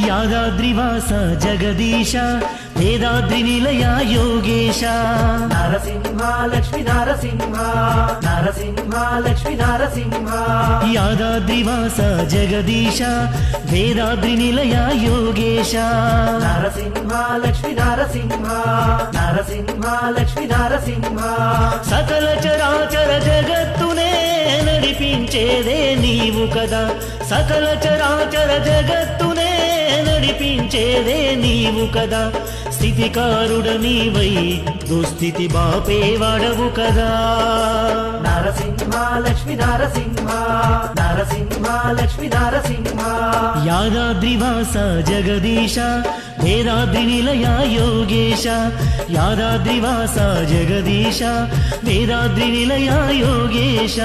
యాదాద్రివాస జగదీశ వేదాద్రి నిలయ యోగేశ నరసింహ లక్ష్మీ నరసింహ నరసింహ లక్ష్మీ నరసింహ యాదాద్రివాస జగదీశ వేదాద్రి నిలయ యోగేశ నరసింహ లక్ష్మీ నరసింహ నరసింహ లక్ష్మీ నరసింహ సకల చరాచర జగత్తునే నడిపించేదే నీవు కదా సకల చరాచర జగత్తునే నడిపించేదే నీవు కదా స్థితికారుడ నీవై దుస్థితి బాపే వాడవు కదా నరసింహ లక్ష్మీ నరసింహ నరసింహ లక్ష్మీ నరసింహ యాదాద్రివాస జగదీశ వేదాద్రి నిలయ యోగేశ యాదాద్రివాస జగదీశ వేదాద్రి నిలయ యోగేశ